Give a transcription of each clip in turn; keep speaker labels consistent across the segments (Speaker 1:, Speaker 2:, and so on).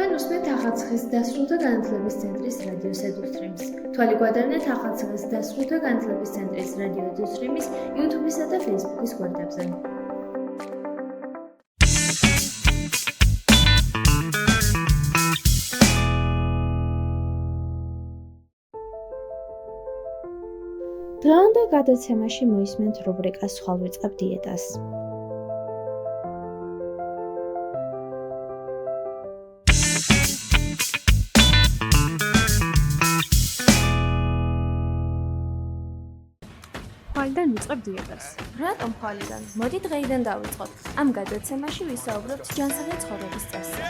Speaker 1: თქვენ უსმენთ ახალციხის დასრულთა განათლების ცენტრის რადიო ედუსტრიმს. თვალი გვადარნეთ ახალციხის დასრულთა განათლების ცენტრის რადიო ედუსტრიმის YouTube-ისა და Facebook-ის გვერდებზე. დღევანდელ გადაცემაში მოისმენთ რუბრიკას ხვალ ვიწყებ დიეტას.
Speaker 2: ხვალიდან ვიწყებ დიეტას.
Speaker 3: რატომ ხვალიდან? მოდი დღეიდან დავიწყოთ. ამ გადაცემაში ვისაუბრებთ ჯანსაღი ცხოვრების წესზე.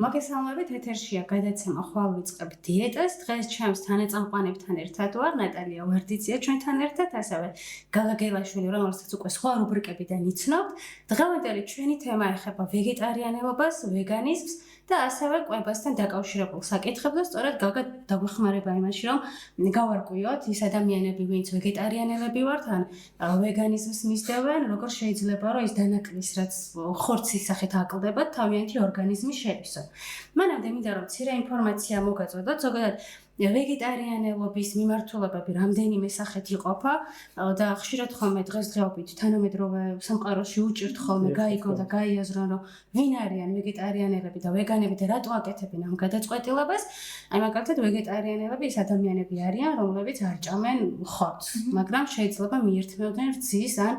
Speaker 2: მოგესალმებით, ეთერშია გადაცემა ხვალ ვიწყებ დიეტას. დღეს ჩემს თანაწამყვანებთან ერთად ვარ ნატალია ვარდიცია ჩვენთან ერთად, ასევე გალა გელაშვილი, რომელსაც უკვე სხვა რუბრიკებიდან იცნობთ. დღევანდელი ჩვენი თემა ეხება ვეგეტარიანელობას, ვეგანიზმს და ასევე კვებასთან დაკავშირებულ საკითხებს და სწორედ გაგა დაგვეხმარება იმაში, რომ გავარკვიოთ ის ადამიანები, ვინც ვეგეტარიანელები ვართ, ან ვეგანიზმს მისდევენ, როგორ შეიძლება რომ ის დანაკლისს, რაც ხორცის სახით აკლდებათ, თავიანთი ორგანიზმის შეივსო. მანამდე მინდა რომ მცირე ინფორმაცია მოგაწოდოთ, ზოგადად ვეგეტარიანელობის მიმართულებები რამდენიმე სახით იყოფა და ხშირად ხოლმე დღესდღეობით თანამედროვე სამყაროში უჭირთ ხოლმე გაიგონ და გაიაზრონ, რომ ვინ არიან ვეგეტარიანელები და ვეგანები და რატო აკეთებენ ამ გადაწყვეტილებას. აი მაგალითად ვეგეტარიანელები ის ადამიანები არიან, რომლებიც არ ჭამენ ხორცს, მაგრამ შეიძლება მიირთმევდნენ რძის ან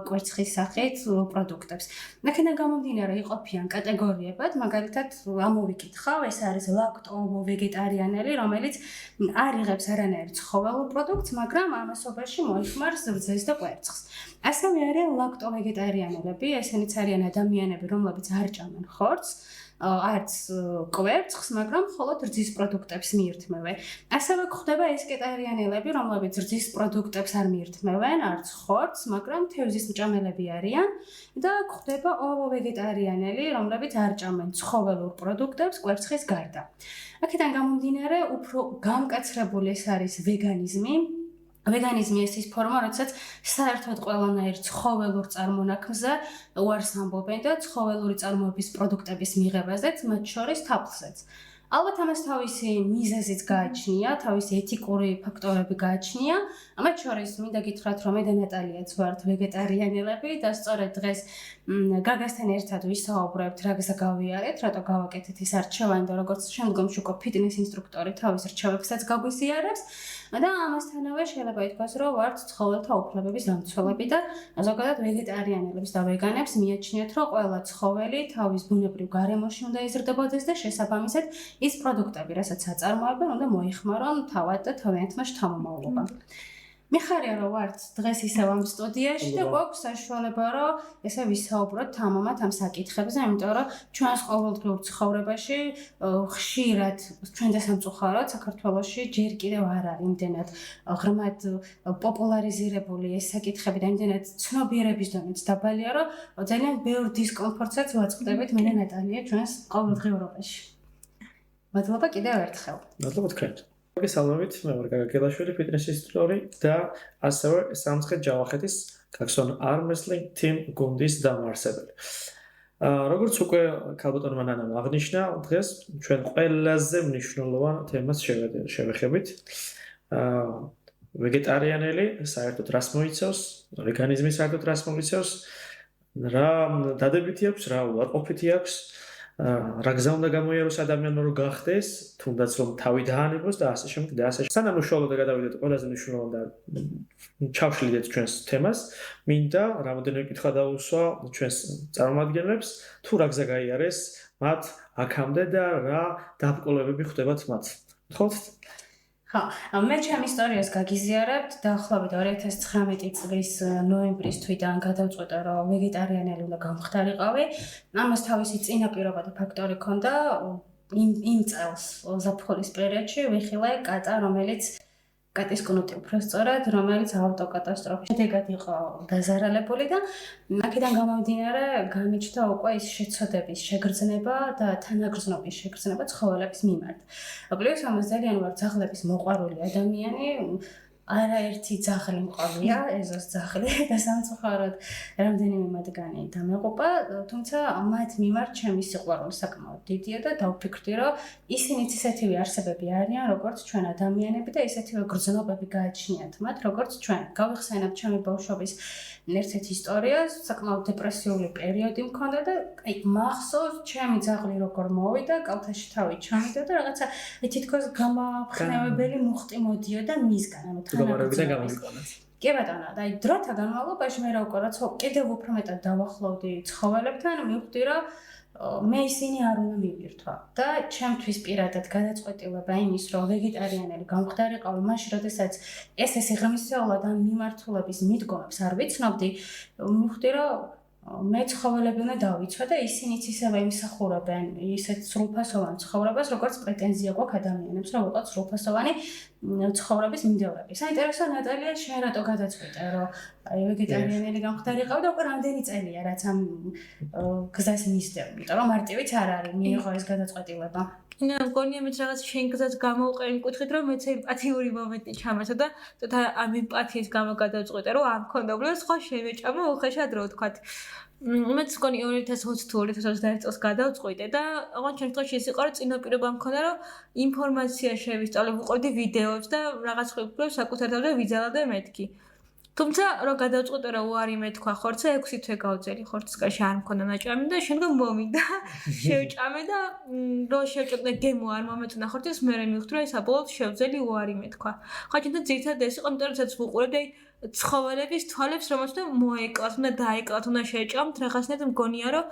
Speaker 2: კვერცხის სახით პროდუქტებს. აქედან გამომდინარე იყოფიან კატეგორიებად, მაგალითად ამოვიკითხავ, ეს არის ლაქტო-ოვო ვეგეტარიანელი, რომელიც არ იღებს არანაირ ცხოველურ პროდუქტს, მაგრამ ამასობაში მოიხმარს რძეს და კვერცხს. ასევე არიან ლაქტო-ვეგეტარიანელები, ესენიც არიან ადამიანები, რომლებიც არ ჭამენ ხორცს, არც კვერცხს, მაგრამ მხოლოდ რძის პროდუქტებს მიირთმევენ. ასევე გვხვდება ესკეტარიანელები, რომლებიც რძის პროდუქტებს არ მიირთმევენ, არც ხორცს, მაგრამ თევზის მჭამელები არიან და გვხვდება ოვო-ვეგეტარიანელი, რომლებიც არ ჭამენ ცხოველურ პროდუქტებს კვერცხის გარდა. აქედან გამომდინარე, უფრო გამკაცრებული ეს არის ვეგანიზმი. ვეგანიზმი ეს ის ფორმა, როდესაც საერთოდ ყველანაირ ცხოველურ წარმონაქმნზე უარს ამბობენ და ცხოველური წარმოების პროდუქტების მიღებაზეც, მათ შორის თაფლზეც. ალბათ ამას თავისი მიზეზიც გააჩნია, თავისი ეთიკური ფაქტორები გააჩნია. ამათ შორის მინდა გითხრათ, რომ მე და ნატალიაც ვართ ვეგეტარიანელები და სწორედ დღეს გაგასთან ერთად ვისაუბრებთ, რა გავიარეთ, რატო გავაკეთეთ ეს არჩევანი და როგორც შემდგომში უკვე ფიტნეს ინსტრუქტორი თავის რჩევებსაც გაგვიზიარებს. და ამასთანავე შეიძლება ითქვას, რომ ვართ ცხოველთა უფლებების დამცველები და ზოგადად ვეგეტარიანელებს და ვეგანებს მიაჩნიათ, რომ ყველა ცხოველი თავის ბუნებრივ გარემოში უნდა იზრდებოდეს და შესაბამისად ის პროდუქტები, რასაც აწარმოებენ, უნდა მოიხმარონ თავად და თავიანთმა შთამომავლობა. მიხარია რომ ვართ დღეს ისევ ამ სტუდიაში და გვაქვს საშუალება რომ ესე ვისაუბროთ თამამად ამ საკითხებზე, იმიტომ რომ ჩვენს ყოველდღიურ ცხოვრებაში ხშირად ჩვენ და სამწუხაროდ საქართველოში ჯერ კიდევ არ არის იმდენად ღრმად პოპულარიზირებული ეს საკითხები და იმდენად ცნობიერების დონეც დაბალია, რომ ძალიან ბევრ დისკომფორტსაც ვაწყდებით მე და ნატალია ჩვენს ყოველდღიურობაში. მადლობა კიდევ ერთხელ.
Speaker 4: მადლობა თქვენ. მოგესალმებით, მე ვარ გაგა გელაშვილი, ფიტნეს ინსტრუქტორი და ასევე სამცხე ჯავახეთის გაქსონ armwrestling team გუნდის დამაარსებელი. როგორც უკვე ქალბატონმა ნანამ აღნიშნა, დღეს ჩვენ ყველაზე მნიშვნელოვან თემას შევეხებით. ვეგეტარიანელი საერთოდ რას მოიცავს, ვეგანიზმი საერთოდ რას მოიცავს, რა დადებითი აქვს, რა უარყოფითი აქვს. რა გზა უნდა გამოიაროს ადამიანმა რომ გახდეს, თუნდაც რომ თავი დაანებოს და ასე შემდეგ და ასე. სანამ უშუალოდ გადავიდეთ ყველაზე მნიშვნელოვან და ჩავშლიდეთ ჩვენს თემას, მინდა რამოდენიმე კითხვა დავუსვა ჩვენს წარმომადგენლებს, თუ რა გზა გაიარეს მათ აქამდე და რა დაბრკოლებები ხდებათ მათ. გთხოვთ?
Speaker 2: ხო, მე ჩემ ისტორიას გაგიზიარებთ, დაახლოებით 2019 წლის ნოემბრის თვიდან გადავწყვეტა, რომ ვეგეტარიანელი უნდა გამხდარიყავი. ამას თავისი წინაპირობა და ფაქტორი ჰქონდა. იმ წელს ზაფხულის პერიოდში ვიხილე კატა, რომელიც კატის კუნოტი უფრო სწორად, რომელიც ავტოკატასტროფის შედეგად იყო დაზარალებული და აქედან გამომდინარე გამიჩნდა უკვე ის შეცოდების შეგრძნება და თანაგრძნობის შეგრძნება ცხოველების მიმართ. პლუს ამას ძალიან ვარ ძაღლების მოყვარული ადამიანი, არაერთი ძაღლი მყავია, ეზოს ძაღლი და სამწუხაროდ რამდენიმე მათგანი დამეყობა, თუმცა მათ მიმართ ჩემი სიყვარული საკმაოდ დიდია და დავფიქრდი, რომ ისინიც ისეთივე არსებები არიან, როგორც ჩვენ ადამიანები და ისეთივე გრძნობები გააჩნიათ მათ, როგორც ჩვენ. გავიხსენებ ჩემი ბავშვობის ერთ-ერთ ისტორიას, საკმაოდ დეპრესიული პერიოდი მქონდა და აი მახსოვს ჩემი ძაღლი როგორ მოვიდა, კალთაში თავი ჩამიდა და რაღაცა თითქოს გამახნევებელი მუხტი მოდიოდა მისგან, ანუ
Speaker 4: გამარებიდან გამიგონათ.
Speaker 2: კი ბატონო, და აი დროთა განმავლობაში მე რა უკვე რაც კიდევ უფრო მეტად დავახლოვდი ცხოველებთან, მივხვდი რომ მე ისინი არ უნდა მივირთვა და ჩემთვის პირადად გადაწყვეტილება იმის, რომ ვეგეტარიანელი გამხდარიყავი, მაშინ როდესაც ეს სიღრმისეულად ამ მიმართულების მიდგომებს არ ვიცნობდი, მივხვდი რომ მე ცხოველები უნდა დავიცვა და ისინიც ისევე იმსახურებენ ისეთ სრულფასოვან ცხოვრებას, როგორც პრეტენზია გვაქვს ადამიანებს, რომ ვიყოთ სრულფასოვანი ცხოვრების მიმდევრები. საინტერესო ნატალია, შენ რატო გადაწყვიტე, რომ აი ვეგეტარიანელი გამხდარიყავ და უკვე რამდენი წელია, რაც ამ გზას მისდევ, იმიტომ რომ მარტივიც არ არის მიიღო ეს გადაწყვეტილება.
Speaker 3: მე მგონია მეც რაღაც შენ გზას გამოვყენ მკითხით რომ მეც ემპათიური მომენტი ჩამეცა და ცოტა ამ ემპათიის გამო გადავწყვეტე რომ არ მქონდა უბრალოდ სხვა შევეჭამა უხეშად რო ვთქვათ. მეც მგონი 2020 თუ 2021 წელს გადავწყვიტე და ოღონდ ჩემ შემთხვევაში ეს იყო რომ წინაპირობა მქონდა რომ ინფორმაცია შევისწავლე, ვუყურდი ვიდეოებს და რაღაც ხვიბრებს საკუთარ თავზე ვიძალავდი მეთქი. თუმცა რო გადავწყვეტე რომ უარი მეთქვა ხორცზე 6 თვე გავწერი ხორცისკაში არ მქონდა ნაჭამი და შემდგომ მომიდა შევჭამე და რო შევჭამე გემო არ მომეწონა ხორცის მე მივხვდი რომ საბოლოოდ შევძელი უარი მეთქვა. ხო ჩემთან ძირითადად ეს იყო იმიტომ რომ სადაც ვუყურებდი ცხოველების თვალებს რომელსაც და მოეკლათ და დაეკლათ უნდა შეჭამთ რაღაცნაირად მგონია რომ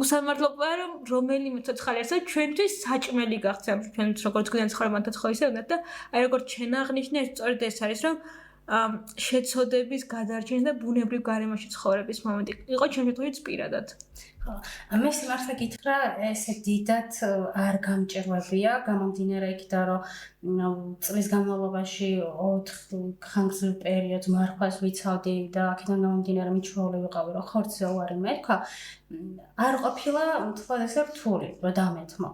Speaker 3: უსამართლობაა რომ რომელიმე ცოცხალი არსა ჩვენთვის საჭმელი გახცემ ჩვენც როგორც გვიან ცხოვრებათა ცხოვრისა უნდა და აი როგორც შენ აღნიშნე ეს სწორედ ეს არის რომ შეცოდების გადარჩენის და ბუნებრივ გარემოში ცხოვრების მომენტი იყო ჩემ შემთხვევაში პირადად.
Speaker 2: ხო, მე სიმართლე გითხრა, ესე დიდად არ გამჭირვებია, გამომდინარე იქიდან, რომ წლის განმავლობაში 4 ხანგრძლივ პერიოდს მარხვას ვიცავდი და აქედან გამომდინარე მიჩვეული ვიყავი, რომ ხორცზე უარი მეთქვა, არ ყოფილა თქვა ესე რთული, რომ დამეთმო.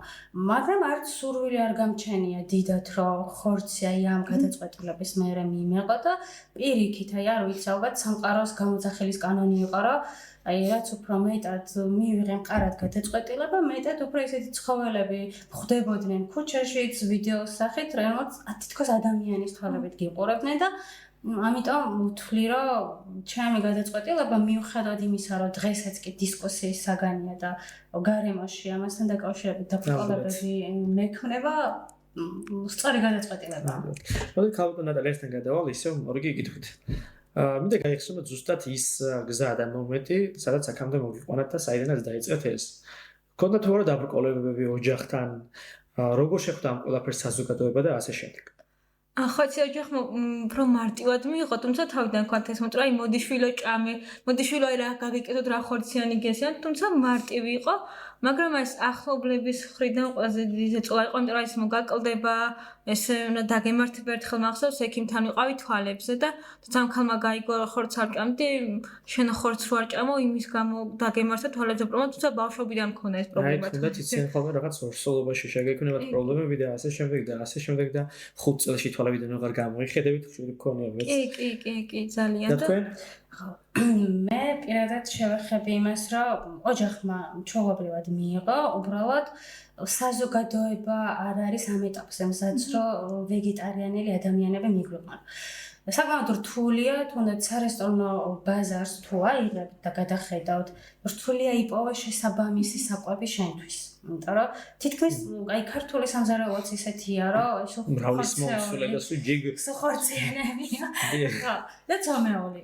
Speaker 2: მაგრამ არც სურვილი არ გამჩენია დიდად, რომ ხორცი აი ამ გადაწყვეტილების მერე მიიღო და პირიქით, აი არ ვიცი, ალბათ სამყაროს გამოძახილის კანონი იყო, რომ აი რაც უფრო მეტად მივიღე მყარად გადაწყვეტილება, მეტად უფრო ესეთი ცხოველები ხვდებოდნენ ქუჩაშიც, ვიდეოს სახით, რომელიც თითქოს ადამიანის თვალებით გიყურებდნენ და ამიტომ ვთვლი, რომ ჩემი გადაწყვეტილება მიუხედავად იმისა, რომ დღესაც კი დისკუსიის საგანია და გარემოში ამასთან დაკავშირებით დაბრკოლებები მექმნება, სწორი გადაწყვეტილებაა.
Speaker 4: მოდით ქალბატონ ნატალიასთან გადავალ ისევ ორგი კითხვით. მინდა გაიხსენოთ ზუსტად ის გზა და მომენტი, სადაც აქამდე მოგიყვანათ და საიდანაც დაიწყეთ ეს. გქონდათ თუ არა დაბრკოლებები ოჯახთან, როგორ შეხვდა ამ ყველაფერს საზოგადოება და ასე შემდეგ.
Speaker 3: ხო, ოჯახმა უფრო მარტივად მიიღო, თუმცა თავიდან თქვათ ეს მოწრა, აი მოდი შვილო ჭამე, მოდი შვილო აი რა გაგიკეთოთ რა ხორციანი გესიათ, თუმცა მარტივი იყო, მაგრამ ეს ახლობლების მხრიდან ყველაზე დიდი ზეწოლა იყო, იმიტომ რომ ეს მოგაკლდება, ეს უნდა დაგემართება ერთხელ მახსოვს, ექიმთან ვიყავი თვალებზე და სამქალმა გაიგო რომ ხორცს არ ჭამდი, შენ ხორცს რო არ ჭამო, იმის გამო დაგემართა თვალებზე პრობლემა, თუმცა ბავშვობიდან მქონდა ეს პრობლემა.
Speaker 4: აი, თუნდაც იციან ხოლმე რაღაც ორსოლობაში შეგექმნებათ პრობლემები და ასე შემდეგ და 5 წელში თვალებიდან აღარ გამოიხედებით, ხშირი გქონია მეც.
Speaker 3: კი, ძალიან
Speaker 4: და თქვენ?
Speaker 2: მე პირადად შევეხები იმას, რომ ოჯახმა ჩვეულებრივად მიიღო, უბრალოდ საზოგადოება არ არის ამ ეტაპზე მზადს, რომ ვეგეტარიანელი ადამიანები მიგვიყვანო. საკმაოდ რთულია, თუნდაც სარესტორნო ბაზარს თუ აიღებთ და გადახედავთ, რთულია იპოვა შესაბამისი საკვები შენთვის. იმიტომ რომ თითქმის აი ქართული სამზარეულოც ისეთია, რომ
Speaker 4: მრავლის მომსვლელი და სუჯიგ
Speaker 2: სხორციანებია. ხო, და ცომეული.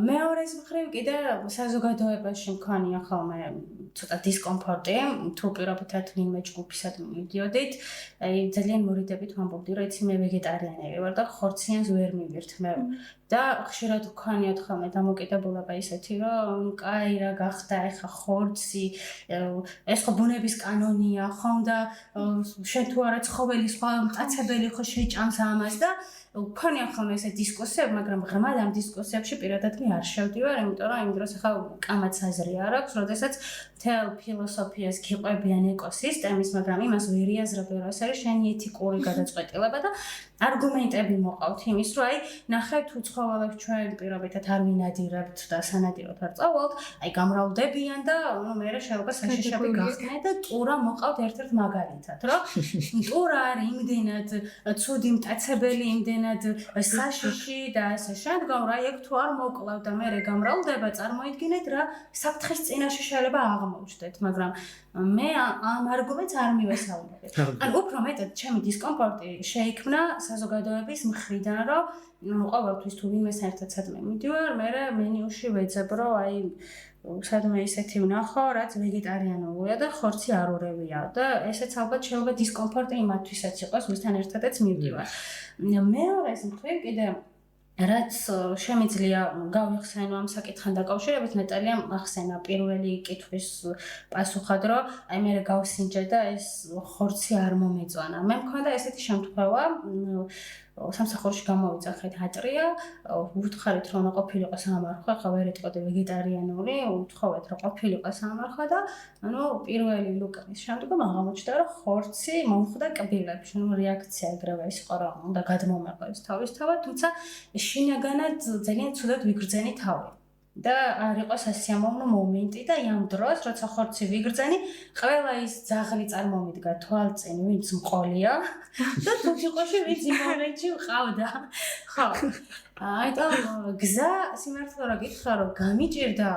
Speaker 2: მეორეს მხრივ კიდე საზოგადოებაში მქონია ხოლმე ცოტა დისკომფორტი, თუ პირობითად ვინმე ჯგუფისად მივიდიოდით, აი ძალიან მორიდებით ვამბობდი, რომ იცი მე ვეგეტარიანელი ვარ და ხორციანს ვერ მივირთმევ. და ხშირად ვქონიათ ხოლმე დამოკიდებულება ისეთი, რომ კაი რა გახდა ეხა ხორცი, ეს ხო ბუნების კანონია, ხო და შენ თუ არა ცხოველი სხვა მტაცებელი ხო შეჭამს ამას და ვქონია ხოლმე ესე დისკუსიები, მაგრამ ღრმად ამ დისკუსიებში პირადად მე არ შევდივარ, იმიტომ რომ იმ დროს ახლა კამაც აზრი არ აქვს, როდესაც თელ ფილოსოფიას გიყვებიან ეკოსისტემის, მაგრამ იმას ვერ იაზრებენ, რომ ეს არის შენი ეთიკური გადაწყვეტილება და არგუმენტები მოყავთ იმის, რომ აი, ნახე თუ ცხოველებს ჩვენ პირობითად არ ვინადირებთ და სანადიროდ არ წავალთ, აი გამრავლდებიან და მე შეიძლება საშიშები გახდნენ და ტურა მოყავთ ერთ-ერთ მაგალითად, რომ ტურა არის იმდენად ცუდი მტაცებელი, იმდენად საშიში და ასე შემდგომ, რა ეგ თუ არ მოკლავ და მე გამრავლდება, წარმოიდგინეთ რა საფრთხის წინაშე შეიძლება აღმოჩნდეთ, მაგრამ მე ამ არგუმენტს არ მივესალმები. ან უფრო მეტად ჩემი დისკომფორტი შეიქმნა საზოგადოების მხრიდან, რომ ყოველთვის თუ ვინმეს ერთად სადმე მიდივარ, მე მენიუში ვეძებ, რომ აი სადმე ისეთი ვნახო, რაც ვეგეტარიანულია და ხორცი არ ურევია და ესეც ალბათ შეიძლება დისკომფორტი იმათვისაც იყოს, ვისთან ერთადაც მივდივარ. მეორეს მხრივ კიდე რაც შემიძლია გავიხსენო ამ საკითხთან დაკავშირებით, ნატალიამ ახსენა პირველი კითხვის პასუხად, რომ აი მე გავსინჯე და ეს ხორცი არ მომეწონა. მე მქონდა ესეთი შემთხვევა, სამსახურში გამოვიძახეთ ატრია, ვუთხარით რომ ყოფილიყო სამარხვა, ახლა ვერ ეტყოდი ვეგეტარიანული, უთხოვეთ რომ ყოფილიყო სამარხვა და ანუ პირველი ლუკნის შემდგომ აღმოჩნდა რომ ხორცი მომხვდა კბილებში, ну რეაქცია ეგრევე ის იყო რომ უნდა გადმომეყო ეს თავისთავად, თუმცა შინაგანად ძალიან ცუდად ვიგრძენი თავი. და არ იყო სასიამოვნო მომენტი და ამ დროს, როცა ხორცი ვიგრძენი, ყველა ის ძაღლი წარმომიდგა თვალწინ, ვინც მყოლია და თუთიყოში ვინც იმ მომენტში მყავდა. ხო. აიტომ გზა სიმართლე რა გითხრა, რომ გამიჭირდა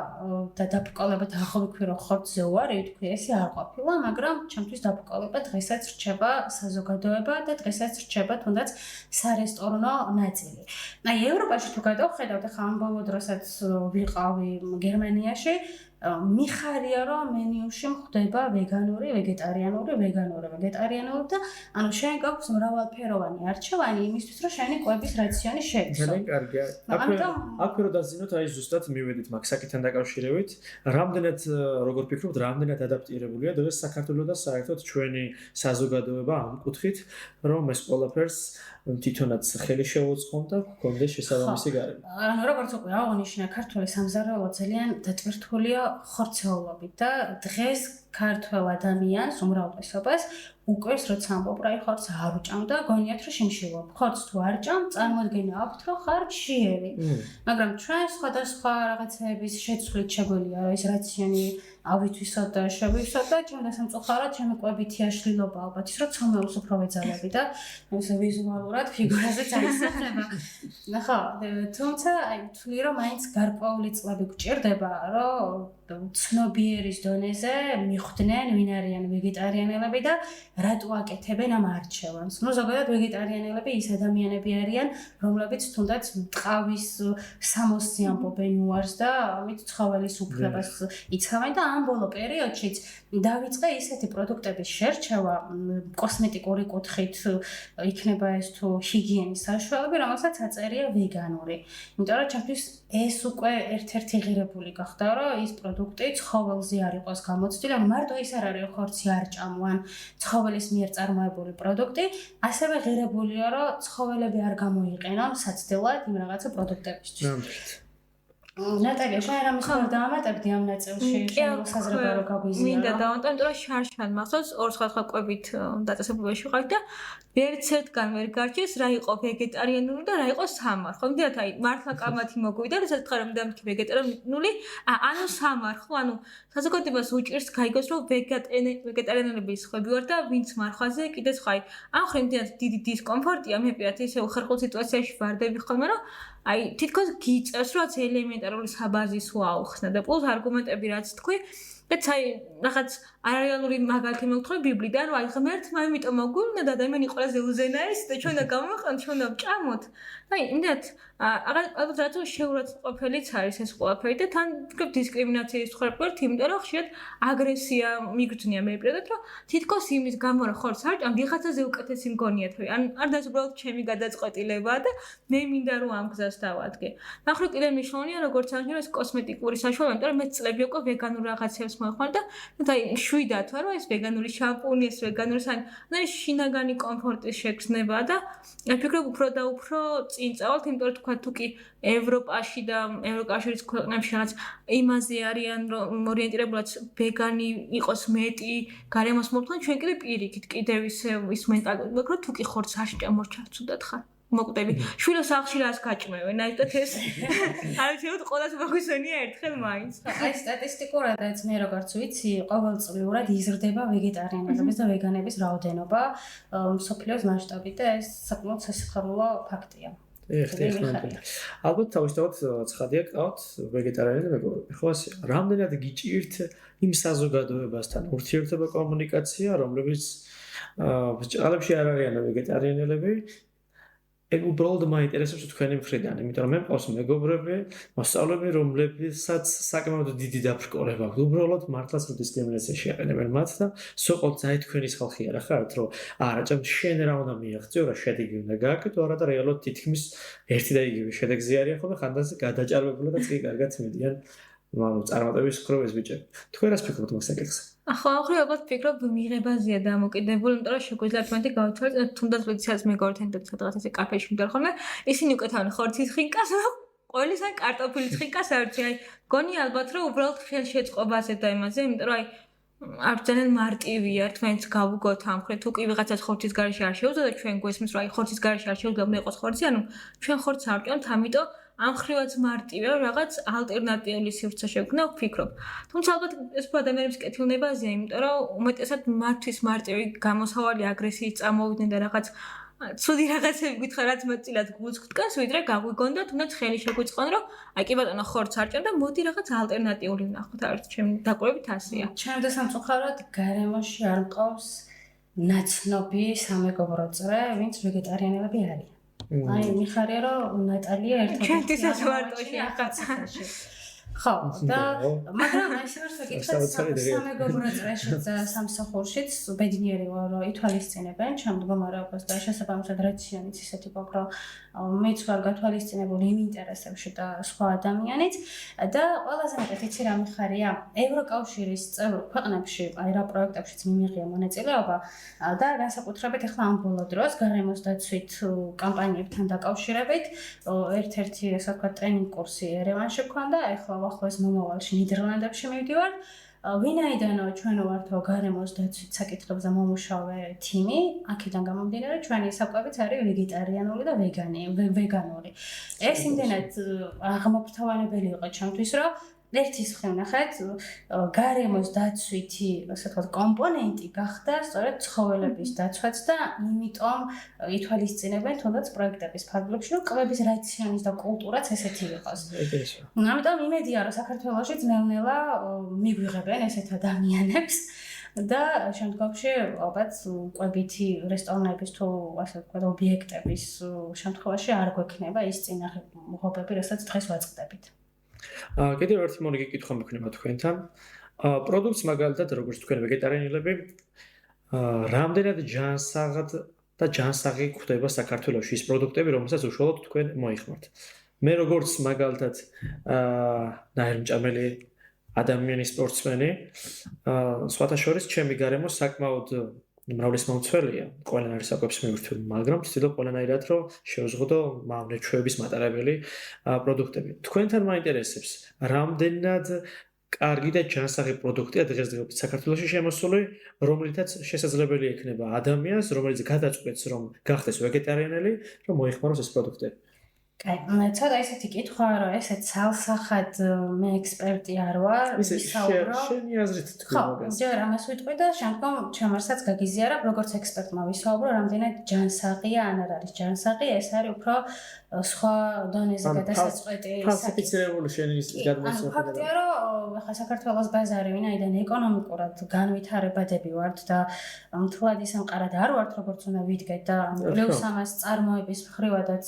Speaker 2: და დაბრკოლებად აღვიქვი, რომ ხორცზე უარი თქვი, ესე არ ყოფილა, მაგრამ ჩემთვის დაბრკოლება დღესაც რჩება საზოგადოება და დღესაც რჩება თუნდაც სარესტორნო ნაწილი. აი ევროპაში თუ გადავხედავთ, ახლა ამ ბოლო დროსაც ვიყავი გერმანიაში, მიხარია რომ მენიუში მხვდება ვეგანური, ვეგეტარიანული და ანუ შენ გაქვს მრავალფეროვანი არჩევანი იმისთვის, რომ შენი კვების რაციონი შეიცვალოს.
Speaker 4: ძალიან კარგია. აქვე რომ დაზინოთ, აი ზუსტად მივედით მაგ საკითხთან დაკავშირებით, რამდენად როგორ ფიქრობთ, რამდენად ადაპტირებულია დღეს საქართველოს და საერთოდ ჩვენი საზოგადოება ამ კუთხით, რომ ეს ყველაფერს თვითონაც ხელი შეუწყონ და გქონდეს შესაბამისი გარემო.
Speaker 2: ანუ როგორც უკვე აღნიშნა, ქართული სამზარეულო ძალიან დატვირთულია ხორცეულობით და დღეს ქართველ ადამიანს უმრავლესობას უკვე როცა ამბობ რა ხორცს არ უჭამ და გონიათ რომ შიმშილობ. ხორცს თუ არ ჭამ, წარმოადგენა აქვთ რომ ხარ მშიერი. მაგრამ ჩვენ სხვადასხვა რაღაცების შეცვლით შეგვიძლია რომ ეს რაციონი ავითვისოთ და შევივსოთ და ჩემ დასამწუხარად ჩემი კვებითი აშლილობა ალბათ ის რომ ცომეულს უფრო ვეძალები და ეს ვიზუალურად ფიგურაზეც აისახება. ხო, თუმცა აი თვლი რომ მაინც გარკვეული წლები გჭირდება რომ ცნობიერის დონეზე მიხვდნენ ვინ არიან ვეგეტარიანელები და რატო აკეთებენ ამ არჩევანს. ნუ ზოგადად ვეგეტარიანელები ის ადამიანები არიან, რომლებიც თუნდაც ტყავის სამოსზე ამბობენ უარს და ამით ცხოველის უფლებას იცავენ და ამ ბოლო პერიოდშიც დავიწყე ისეთი პროდუქტების შერჩევა კოსმეტიკური კუთხით იქნება ეს თუ ჰიგიენის საშუალებები, რომელსაც აწერია ვეგანური. იმიტომ რომ ჩემთვის ეს უკვე ერთ-ერთი ღირებული გახდა, რომ ის პროდუქტი ცხოველზე არ იყოს გამოცდილი, ანუ მარტო ის არ არის ხორცი არ ჭამვან ცხოველის მიერ წარმოებული პროდუქტი, ასევე ღირებულია, რომ ცხოველები არ გამოიყენონ საცდელად იმ რაღაცა პროდუქტებისთვის. ნატალია, შენ რამის ხარ დაამატებდი ამ ნაწილში, შესაძლოა რომ გაგვიზიარო.
Speaker 3: მინდა დავამატო, იმიტომ რომ შარშან მახსოვს ორ სხვადასხვა კვებით დაწესებულებაში ვიყავით და ვერცერთგან ვერ გარჩეს რა იყო ვეგეტარიანული და რა იყო სამარხო. მიდათ აი მართლა კამათი მოგვიდა, რასაც ხარ რომ დამქი ვეგეტარიანული, ანუ სამარხო, ანუ საზოგადოებას უჭირს გაიგოს რომ ვეგეტარიანელების ხვები ვარ და ვინც მარხვაზე კიდე სხვა. ამ ხრი მიდათ დიდი დისკომფორტია, მე პირადად ისე უხერხულ სიტუაციაში ვარდები ხოლმე რომ აი თითქოს გიწევს რომ ელემენტარული საბაზისო აუხსნა და პლუს არგუმენტები რაც თქვი და აი რაღაც არარეალური მაგალითი მოგთხოვე ბიბლიდან რომ აი ღმერთმა იმიტომ მოგვიყვნა და ადამიანი ყველაზე უზენაეს და ჩვენ და გამოვიყენოთ ჩვენ და ვჭამოთ. აი იმდათ ალბათ რატო შეურაცხყოფელიც არის ეს ყველაფერი და თან ვფიქრობ დისკრიმინაციის ხარბერთ იმიტომ რომ ხშირად აგრესია მიგრძნია მე პირადად რომ თითქოს იმის გამო რომ ხორცს არ ჭამ ვიღაცაზე უკეთესი მგონიათ ვი ან არის უბრალოდ ჩემი გადაწყვეტილებაა და მე მინდა რომ ამ გზას დავადგე. ნახრო კიდე მნიშვნელოვანია როგორც აღნიშნე ეს კოსმეტიკური საშუალება იმიტომ რომ მე წლები უკვე ვეგანურ რაღაცებს იმას მოეხმარდა და აი შვიდათ ვარო ეს ვეგანური შამპუნი ეს ვეგანური და შინაგანი კომფორტის შეგრძნება და აი ფიქრობ უფრო და უფრო წინ წავალთ იმიტომ რომ თქვა თუ კი ევროპაში და ევროკავშირის ქვეყნებში რაღაც იმაზე არიან რომ ორიენტირებულად ვეგანი იყოს მეტი გარემოს მომთხოვნა ჩვენ კიდე პირიქით კიდევ ის მენტალიტეტი მაგრამ თუ კი ხორცს აშჭა მორჩაცუდათ ხარ მოკვდები შვილოს სახლში რას გაჭმევენ აი და ეს არჩევთ ყოველას მოგვისვენია ერთხელ მაინც
Speaker 2: აი სტატისტიკურადაც მე როგორც ვიცი ყოველწლიურად იზრდება ვეგეტარიანელების და ვეგანების რაოდენობა მსოფლიოს მასშტაბით და ეს საკმაოდ სასიხარულო ფაქტია
Speaker 4: ალბათ თავისთავად ცხადია გყავთ ვეგეტარიანელი მეგობრები ხო ასე რამდენად გიჭირთ იმ საზოგადოებასთან ურთიერთობა კომუნიკაცია რომლებიც ბჭყალებში არ არიან ვეგეტარიანელები ეგ უბრალოდ მაინტერესებს თქვენი მხრიდან, იმიტომ რომ მე მყავს მეგობრები, მოსწავლეები, რომლებსაც საკმაოდ დიდი დაფრკოლება აქვს. უბრალოდ მართლაც დისკრიმინაციაში აყენებენ მათ და სოყოთ აი თქვენის ხალხი არა ხართ, რომ არა, ჭამ შენ რა უნდა მიაღწიო, რა შედეგი უნდა გააკეთო, არა და რეალურად თითქმის ერთი და იგივე შედეგზე არიან ხოლმე ხანდახან გადაჭარბებულა და წკი კარგად მიდიან წარმატების ხროვეს ბიჭები. თქვენ რას ფიქრობთ მაგ საკითხზე?
Speaker 3: ახლა ახლა ალბათ ფიქრობ მიღებაზეა დამოკიდებული, იმიტომ რომ შეგვიძლია თქვენი გავცვალოთ, თუნდაც ვიცით მეგობრებთან და სადღაც ესე კაფეში მიდარ ხოლმე, ისინი უკეთავენ ხორცის ხინკას, ყოველისა კარტოფილის ხინკას არჩი, აი, გონი ალბათ რომ უბრალოდ ხელშეწყობაზე და იმაზე, იმიტომ რომ აი არ ძალიან მარტივია თქვენც გავუგოთ ამ ხრით, თუ კი ვიღაცას ხორცის garaში არ შეუძლია და ჩვენ გვესმის რომ აი ხორცის garashi არ შეუძლია უნდა იყოს ხორცი, ანუ ჩვენ ხორცს არ ვჭამთ, ამიტომ ამ ხრივაც მარტივია რაღაც ალტერნატიული სივრცე შეგვქნა ვფიქრობ. თუმცა ალბათ ეს ადამიანების კეთილნებაზეა, იმიტომ რომ უმეტესად მათთვის მარტივი გამოსავალი აგრესიის წამოვიდნენ და რაღაც ცუდი რაღაცები გითხრა რაც მეტწილად გულს გტკას, ვიდრე გაგვიგონდა თუნდაც ხელი შეგვიწყონ რომ აი კი ბატონო ხორცს არ ჭამ და მოდი რაღაც ალტერნატიული ვნახოთ, არის ჩემი დაკვირვებით ასეა.
Speaker 2: ჩემს სამწუხაროდ გარემოში არ მყავს ნაცნობი სამეგობრო წრე, ვინც ვეგეტარიანელები არიან. აი მიხარია რომ ნატალია ერთად
Speaker 3: ჩვენთვისაც მარტოში ახალცაში
Speaker 2: ხო და მაგრამ აი შევარსაკითხეთ სამეგობრო წრეშიც სამსახურშიც ბედნიერი ვარ რომ ითვალისწინებენ ჩემ მდგომარეობას და შესაბამისად რაციონიც ისეთი გვაქვს რომ მეც ვარ გათვალისწინებული იმ ინტერესებში და სხვა ადამიანიც და ყველაზე მეტად იცი რა მიხარია ევროკავშირის წევრ ქვეყნებში აი რა პროექტებშიც მიმიღია მონაწილეობა და განსაკუთრებით ახლა ამ ბოლო დროს გარემოს დაცვით კამპანიებთან დაკავშირებით ერთ-ერთი ასე ვთქვათ ტრენინგ კურსი ერევანში გქონდა ახლა ახლოს მომავალში ნიდერლანდებში მივდივარ ვინაიდანო ჩვენ ვართო გარემოს დაცვით საკითხებზე მომუშავე თიმი აქედან გამომდინარე ჩვენი საკვებიც არის ვეგეტარიანული და ვეგანური ეს იმდენად აღმოფრთოვანებელი იყო ჩემთვის რომ ერთის მხრივ ნახეთ გარემოს დაცვითი ასე ვთქვათ კომპონენტი გახდა სწორედ ცხოველების დაცვაც და იმიტომ ითვალისწინებენ თუნდაც პროექტების ფარგლებში რომ კვების რაციონის და კულტურაც ესეთი იყოს. ამიტომ იმედია რომ საქართველოშიც ნელ-ნელა მიგვიღებენ ესეთ ადამიანებს და შემდგომში ალბათ კვებითი რესტორნების თუ ასე ვთქვათ ობიექტების შემთხვევაში არ გვექნება ის წინაღობები, რასაც დღეს ვაწყდებით.
Speaker 4: კიდევ ერთი მონიკი კითხვა მექნება თქვენთან. პროდუქტს მაგალითად როგორც თქვენ ვეგეტარიანელები რამდენად ჯანსაღად და ჯანსაღი გვხვდება საქართველოში ის პროდუქტები, რომელსაც უშუალოდ თქვენ მოიხმართ. მე როგორც მაგალითად ნაირმჭამელი ადამიანი სპორტსმენი, სხვათა შორის ჩემი გარემო საკმაოდ მრავლისმომცველია. ყველანაირ საკვებს მივირთვი, მაგრამ ვცდილობ ყველანაირად რომ შევზღუდო მავნეჩვეების მატარებელი პროდუქტები. თქვენთან მაინტერესებს, რამდენად კარგი და ჯანსაღი პროდუქტია დღესდღეობით საქართველოში შემოსული, რომლითაც შესაძლებელი ექნება ადამიანს, რომელიც გადაწყვეტს რომ გახდეს ვეგეტარიანელი, რომ მოიხმაროს ეს პროდუქტები.
Speaker 2: კაი, ცოტა ისეთი კითხვა რომ ესე ცალსახად მე ექსპერტი არ ვარ, ვისაუბრო.
Speaker 4: შენი აზრით თქვენ
Speaker 2: მაგას. ხო, ჯერ ამას ვიტყვი და შემდგომ ჩემარსაც გაგიზიარა, როგორც ექსპერტმა ვისაუბრო, რამდენად ჯანსაღია, ან არ არის ჯანსაღი, ეს არის უფრო სხვა დონეზე გადასაწყვეტი
Speaker 4: ფალსიფიცირებული შენი გადმოსახედი.
Speaker 2: ფაქტია რომ ახლა საქართველოს ბაზარი ვინაიდან ეკონომიკურად განვითარებადები ვართ და მთლად ისე მყარად არ ვართ, როგორც უნდა ვიდგეთ და პლუს ამას წარმოების მხრივადაც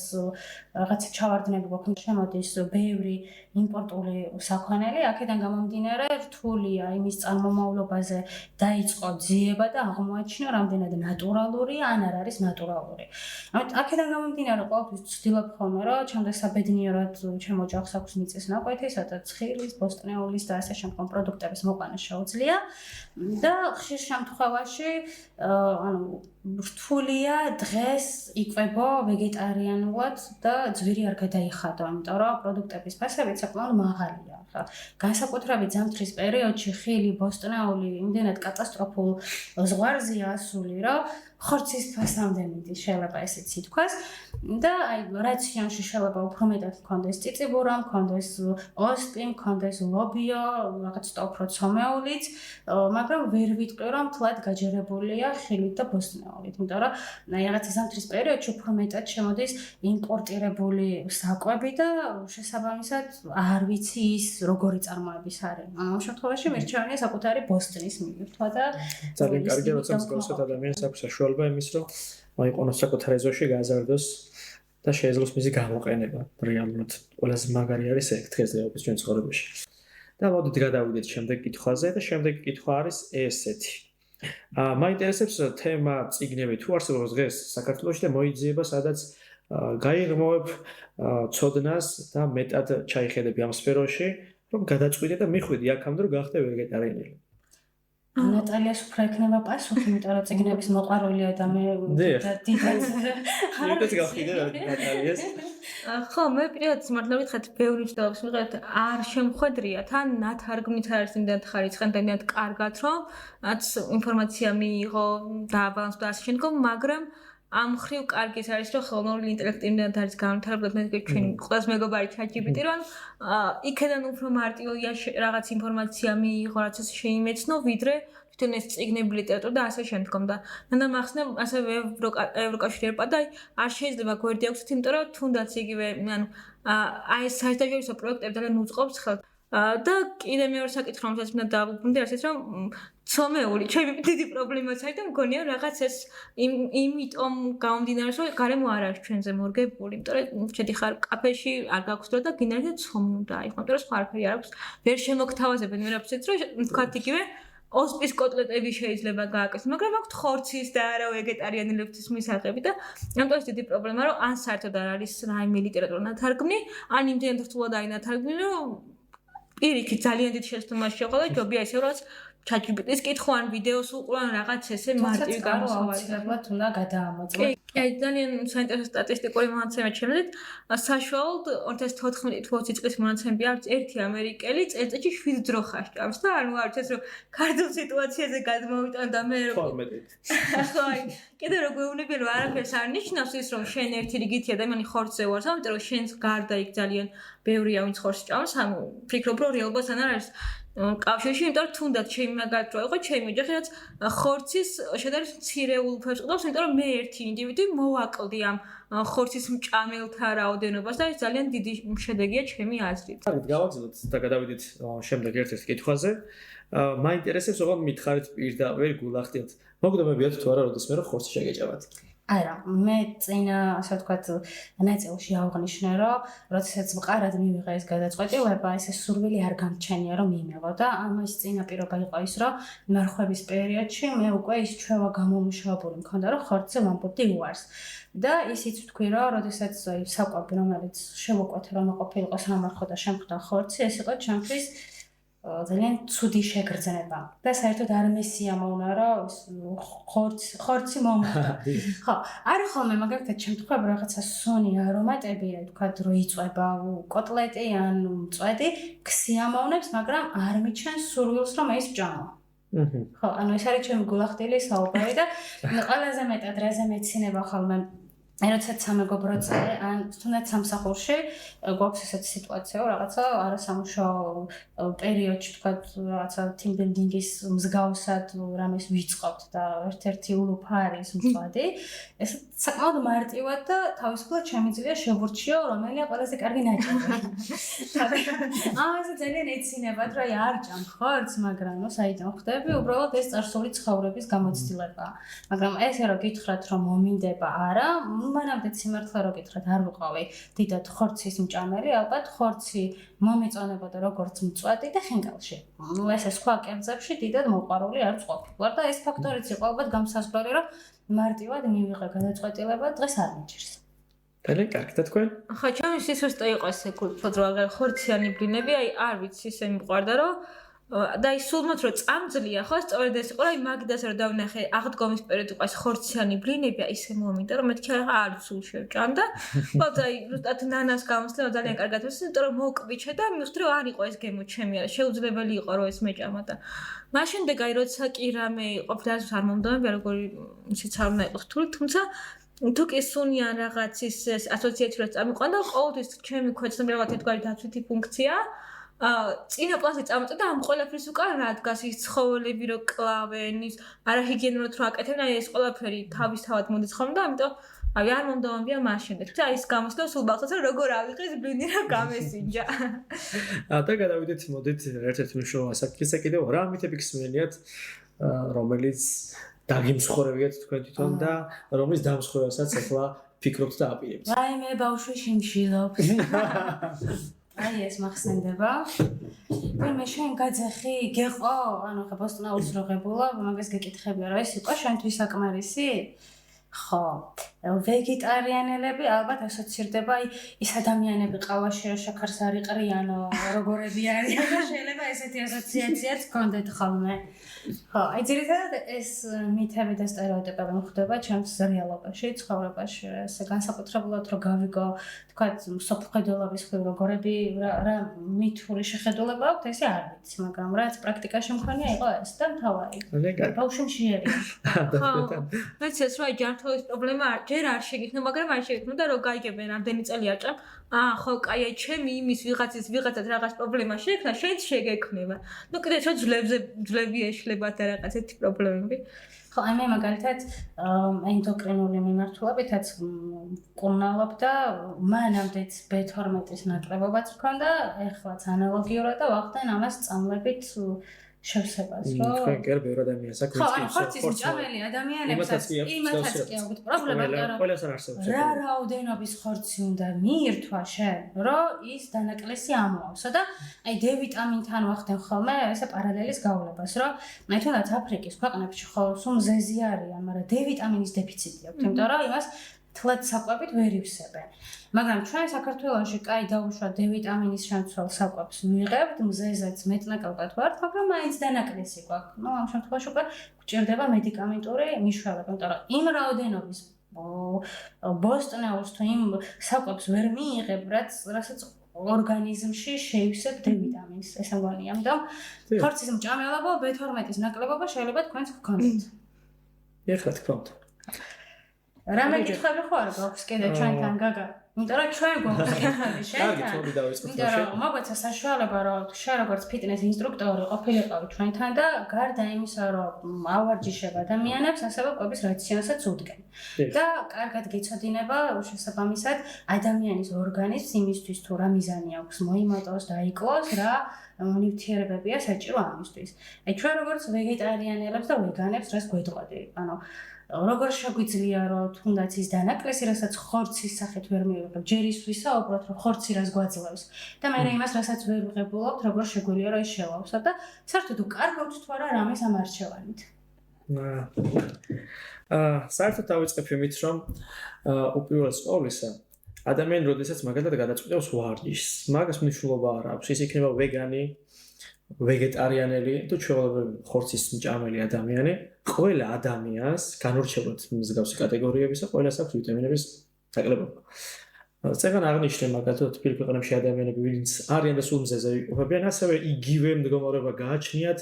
Speaker 2: რაღაც რაღაცა ჩავარდნები გვაქვს, შემოდის ბევრი იმპორტული საქონელი, აქედან გამომდინარე რთულია იმის წარმომავლობაზე დაიწყო ძიება და აღმოაჩინა რამდენად ნატურალურია ან არ არის ნატურალური. აქედან გამომდინარე ყოველთვის ვცდილობ ხოლმე რომ ჩემს საბედნიეროდ ჩემ ოჯახს აქვს მიწის ნაკვეთი, სადაც ცხილის, ბოსტნეულის და ასე შემდგომ პროდუქტების მოყვანა შეუძლია და ხშირ შემთხვევაში რთულია დღეს იკვებო ვეგეტარიანულად და ძვირი არ გადაიხადო, იმიტომ რომ პროდუქტების ფასებიც საკმაოდ მაღალია. განსაკუთრებით ზამთრის პერიოდში ხილი, ბოსტნეული იმდენად კატასტროფულ ზღვარზეა ასული, რომ ხორცის ფასამდე მიდის, შეიძლება ესეც ითქვას და აი რაციონში შეიძლება უფრო მეტად მქონდეს წიწიბურა, მქონდეს ოსპი, მქონდეს ლობიო, რაღაც ტოფრო ცომეულიც, მაგრამ ვერ ვიტყვი რომ თლად გაჯერებულია ხილით და ბოსტნეულით, იმიტომ რომ აი რაღაცა ზამთრის პერიოდში უფრო მეტად შემოდის იმპორტირებული საკვები და შესაბამისად არ ვიცი ის როგორი წარმოების არის. ამ შემთხვევაში მირჩევნია საკუთარი ბოსტნის მიღება და
Speaker 4: ძალიან კარგი როცა მსგავსად ადამიანს აქვს საშუალება იმის რომ მოიყონოს საკუთარ ეზოში გააზარდოს და შეეძლოს მისი გამოყენება. რეალურად ყველაზე მაგარი არის ეგ დღესდღეობის ჩვენ ცხოვრებაში. და მოდით გადავიდეთ შემდეგ კითხვაზე და შემდეგი კითხვა არის ესეთი. მაინტერესებს თემა წიგნები თუ არსებობს დღეს საქართველოში და მოიძიება სადაც გაიღმოვებ ცოდნას და მეტად ჩაიხედები ამ სფეროში, რომ გადაწყვიტე და მიხვიდე აქამდე რომ გახდე ვეგეტარიანელი.
Speaker 2: ნატალიას უფრო ექნება პასუხი, იმიტომ რომ წიგნების მოყვარულია და მე დიდად
Speaker 4: მეტად გავხიდე ნატალიას.
Speaker 3: ხო, მე პირადად მართლა ვიტყოდ, ბევრი მცდელობს ვიყავთ, არ შემხვედრია, თან ნათარგმნით არის იმდენად ხარიცხი, იმდენად კარგად, რომ რაც ინფორმაცია მიიღო და აბალანსდა ასე შემდგომ, მაგრამ ამ ხრივ კარგი არის, რომ ხელოვნური ინტელექტი იმდენად არის განვითარებული, მე ჩვენ ყველას მეგობარი ChatGPT, რომ იქიდან უფრო მარტივია რაღაც ინფორმაცია მიიღო, რაც შეიმეცნო, ვიდრე თვითონ ეს წიგნები ლიტერატურა და ასე შემდგომ და მანდა მახსნა ასევე ევროკავშირი ერპა და არ შეიძლება გვერდი აქვთ, იმიტომ რომ თუნდაც იგივე, ანუ აი ეს საერთაშორისო პროექტები ძალიან უწყობს ხელს და კიდე მეორე საკითხი რომელსაც მინდა დავუბრუნდე არის ეს რომ ცომეული ჩემი დიდი პრობლემაც არის და მგონია რაღაც ეს იმიტომ გამომდინარე რომ გარემო არ არის ჩვენზე მორგებული, იმიტომ რომ შედიხარ კაფეში არ გაქვს დრო და გინდა ცომი უნდა აიღო, იმიტომ რომ სხვა არაფერი არ აქვს, ვერ შემოგთავაზებენ ვერაფერს რომ ვთქვათ იგივე ოსპის კოტლეტები შეიძლება გააკეთოს, მაგრამ აქვს ხორცის და არა ვეგეტარიანელების მისაღები და ამიტომ ეს დიდი პრობლემა რომ ან საერთოდ არ არის რაიმე ლიტერატურა ნათარგმნი, ან იმდენად რთულად არის ნათარგმნი, რომ პირიქით ძალიან დიდ შეცდომას შეყო და ჯობია ისე რომ ChatGPT-ს კითხო ან ვიდეოს უყურო ან რაღაც ესე მარტივი
Speaker 2: გამოსავლებად უნდა გადაამოწმო.
Speaker 3: კი, ძალიან საინტერესო სტატისტიკური მონაცემები შემიძლია. საშუალოდ 2014-20 წლის მონაცემები არის ერთი ამერიკელი წელიწადში 7 დრო ხასჭამს და ანუ არ ვიცი რომ ქართულ სიტუაციაზე გადმოვიტან და მე ხო, კიდე რო გვეუბნებიან რომ არაფერს არ ნიშნავს ის რომ შენ ერთი რიგითი ადამიანი ხორცზე ვარ, ამიტომ რომ შენს გარდა იქ ძალიან ბევრია ვინც ხორცს ჭამს, ანუ ფიქრობ რომ რეალობასთან არ არის კავშირში, იმიტომ რომ თუნდაც ჩემი მაგათ რო იყო ჩემი ოჯახი, რაც ხორცის შედარებით მცირეულ ფერს ყავს, იმიტომ რომ მე ერთი ინდივიდი მოვაკლდი ამ ხორცის მჭამელთა რაოდენობას და ეს ძალიან დიდი შედეგია ჩემი აზრით.
Speaker 4: გავაგზავნოთ და გადავიდეთ შემდეგ ერთ-ერთ კითხვაზე. მაინტერესებს ოღონდ მითხარით პირდაპირ გულახდით. მოგდომებიათ თუ არა როდესმე რომ ხორცი შეგეჭამათ.
Speaker 2: არა, მე წინა, ასე ვთქვათ, ნაწილში აღნიშნე, რომ როდესაც მყარად მივიღე ეს გადაწყვეტილება, ესე სურვილი არ გამჩენია, რომ მიმეღო და ამის წინა პირობა იყო ის, რომ მარხვების პერიოდში მე უკვე ის ჩვევა გამომუშავებული მქონდა, რომ ხორცზე ვამბობდი უარს. და ისიც ვთქვი, რომ როდესაც საკვები, რომელიც შევუკვეთე, რომ ყოფილიყო სამარხო და შემხვდა ხორცი, ეს იყო ჩემთვის ძალიან ცუდი შეგრძნება და საერთოდ არ მესიამოვნა რომ ხორცი მომხდა. ხო, არ ხოლმე მაგალითად შემთხვევები რაღაცა სონი არომატები, თქვა რომ იწვება კოტლეტი ან მწვედი, ქსიამოვნებს, მაგრამ არ მიჩენს სურვილს რომ ეს ვჭამო. ხო, ანუ ეს არის ჩემი გულახდილი საუბარი და ყველაზე მეტად რაზე მეცინება ხოლმე როდესაც სამეგობრო წრე ან თუნდაც სამსახურში გვაქვს ესეთი სიტუაცია, რაღაცა არასამუშაო პერიოდში თქვა რაღაცა team building-ის მსგავსად რამეს ვიწყობთ და ერთ-ერთი ულუფა არის მწვადი. ეს საკმაოდ მარტივად და თავისუფლად შემიძლია შევურჩიო, რომელია ყველაზე კარგი ნაჭერი. ამაზე ძალიან ეცილებათ, რომ არ ჭამ ხორცს, მაგრამ საიდან ხდები, უბრალოდ ეს წარსული ცხოვრების გამოცდილებაა. მაგრამ ესე რომ გითხრათ, რომ მომინდება, არა, მანამდე სიმართლე რომ გითხრათ, არ ვიყავი დიდად ხორცის მჭამელი, ალბათ ხორცი მომეწონებოდა როგორც მწვადი და ხინკალში. ესე სხვა კერძებში დიდად მოყვარული არ ვყოფილვარ და ეს ფაქტორიც იყო ალბათ გამსაზღვრელი, რომ მარტივად მივიღე გადაწყვეტილება, დღეს არ მიჭირს.
Speaker 4: ძალიან კარგი და თქვენ?
Speaker 3: ხო, ჩემი სისუსტე იყო ესე გულფოთ, რომ აღარ ხორციანი ბლინები, აი არ ვიცი, ისე მიყვარდა, რომ და აი სულმოთ რომ წამძლია, ხო, სწორედ ეს იყო, აი მაგდას რომ დავნახე, აღდგომის პერიოდი იყო ეს ხორციანი ბლინები, აი ისე მომიდა, რომ მეთქი არ სულ შევჭამ და ვთქვათ, აი ზუსტად ნანას გამოსწრება ძალიან კარგად ვისწრე, იმიტომ რომ მოვკვიჩე და მივხვდი რომ არ იყო ეს გემო ჩემი, არა, შეუძლებელი იყო რომ ეს მეჭამა და მაშინ დეგაი როცა კი რამე ყოფილა არ მომდომებია, როგორი ისიც არ უნდა იყოს რთული, თუმცა თუ კი სუნიან რაღაც ის ასოციაციურად წამიყვანდა, ყოველთვის ჩემი ქვეცნობი რაღაც ერთგვარი დაცვითი ფუნქცია წინა პლანზე წამოწა და ამ ყველაფრის უკან რა დგას ის ცხოველები რო კლავენ, ის არაჰიგიენურად რო აკეთებენ, აი ეს ყველაფერი თავისთავად მოდის ხოლმე და ამიტომ აი არ მომდომებია მაშინ. და ის გამოსვლა სულ ბახტას რომ როგორ ავიღეს ბლინი რა გამესინჯა.
Speaker 4: და გადავიდეთ, მოდით ერთ-ერთ მნიშვნელოვან საკითხზე კიდევ რა მითები გსმენიათ, რომელიც დაგიმსხვრევიათ თქვენ თვითონ და რომლის დამსხვრევასაც ახლა ფიქრობთ და აპირებთ.
Speaker 2: რაიმე ბავშვი შიმშილობს. აი ეს მახსენდება. მე შენ გაძახი, გეყო, ანუ ხა ბოსტნაურს როგებულა, მაგას გეკითხებია, რა ეს იყო შენთვის საკმარისი? ხო, ვეგეტარიანელები ალბათ ასოცირდება, აი ის ადამიანები ყავაში რა შაქარს არ იყრიანო, როგორები არიან და შეიძლება ესეთი ასოციაციაც გქონდეთ ხოლმე. ხო, აი ძირითადად ეს მითები და სტერეოტიპები მხდება ჩემს რეალობაში, ცხოვრებაში, ესე განსაკუთრებულად რომ გავიგო, თქვათ, სოფხედელობის ხრივ როგორები რა მითური შეხედულება აქვს, ესე არ ვიცი, მაგრამ რაც პრაქტიკაში მქონია იყო ეს და მთავარი. ბავშვი მშიერია.
Speaker 3: ხო, მეც ეს რა ჯანმრთელობის პრობლემა ჯერ არ შეგიქნა, მაგრამ არ შეგიქნა და რო გაიგებენ რამდენი წელი აჭამ, ხო, კაი, აი ჩემი იმის ვიღაცის რაღაც პრობლემა შეექნა, შენც შეგექნება. ნუ კიდე čo ძლები ეშლებათ და რაღაც ერთი პრობლემები.
Speaker 2: ხო, აი მე მაგალითად ენდოკრინული მიმართულებითაც კურნალობ და მანამდეც B12-ის ნაკლებობაც მქონდა, ეხლაც ანალოგიურად და ვახდენ ამას წამლებით შევსებას, ხო?
Speaker 4: თქვენ კი არ ბევრ ადამიანს აქვს
Speaker 2: ხო, ანუ ხორცის მჭამელი ადამიანებსაც იმათაც კი აქვთ პრობლემა, მაგრამ
Speaker 4: ყველას არ არსებობს.
Speaker 2: რა რაოდენობის ხორცი უნდა მიირთვა შენ, რომ ის დანაკლისი ამოავსო და აი D ვიტამინთან ვახდენ ხოლმე ესე პარალელის გავლებას, რომ აი თუნდაც აფრიკის ქვეყნებში ხო სულ მზეზი არიან, მაგრამ D ვიტამინის დეფიციტი აქვს, იმიტომ რომ იმას თლად საკვებით ვერ ივსებენ. მაგრამ ჩვენ საქართველოში კაი დაუშვათ D ვიტამინის შემცველ საკვებს მივიღებთ, მზეზეც მეტნაკლებად ვართ, მაგრამ მაინც დანაკლისი გვაქვს. ნუ ამ შემთხვევაში უკვე გვჭირდება მედიკამენტური მიშველება, იმიტომ რომ იმ რაოდენობის ბოსტნეულს თუ იმ საკვებს ვერ მიიღებ, რასაც ორგანიზმში შეივსებ D ვიტამინს. ეს მგონია, ამიტომ ხორცის მჭამელობა, B12-ის ნაკლებობა შეიძლება თქვენს გქონდეთ.
Speaker 4: ეხლა თქვით.
Speaker 2: რამე კითხები ხო არ გვაქვს კიდე ჩვენთან გაგა? იმიტომ რომ ჩვენ გვაქვს კითხები შენთან.
Speaker 4: კარგი, თორე დავიწყოთ.
Speaker 2: იმიტომ რომ მოგვეცა საშუალება რომ შენ როგორც ფიტნეს ინსტრუქტორი ყოფილიყავი ჩვენთან და გარდა იმისა რომ ავარჯიშებ ადამიანებს, ასევე კვების რაციონსაც უდგენ. და კარგად გეცოდინება შესაბამისად ადამიანის ორგანიზმს იმისთვის თუ რა მიზანი აქვს მოიმატოს, დაიკლოს, რა ნივთიერებებია საჭირო ამისთვის. აი ჩვენ როგორც ვეგეტარიანელებს და ვეგანებს რას გვეტყოდი? ანუ როგორ შეგვიძლია რომ თუნდაც ის დანაკლისი, რასაც ხორცის სახით ვერ მივიღებ, ჯერ ისვისა, უბრალოდ რომ ხორცი რას გვაძლევს და მე იმას რასაც ვერ ვიღებულობთ, როგორ შეგვიძლია რომ ის შევავსო და საერთოდ უკარგავთ თუ არა რამეს ამ არჩევანით.
Speaker 4: საერთოდ დავიწყებ იმით, რომ უპირველეს ყოვლისა ადამიანი როდესაც მაგალითად გადაწყვეტავს ვარჯიშს, მაგას მნიშვნელობა არ აქვს, ის იქნება ვეგანი, ვეგეტარიანელი თუ ჩვეულებრივი ხორცის მჭამელი ადამიანი, ყველა ადამიანს განურჩევლად მსგავსი კატეგორიებისა, ყველას აქვს ვიტამინების ნაკლებობა. წეგან აღნიშნე მაგალითად თბილ ქვეყნებში ადამიანები, ვინც არიან და სულ მზეზე იყოფებიან, ასევე იგივე მდგომარეობა გააჩნიათ,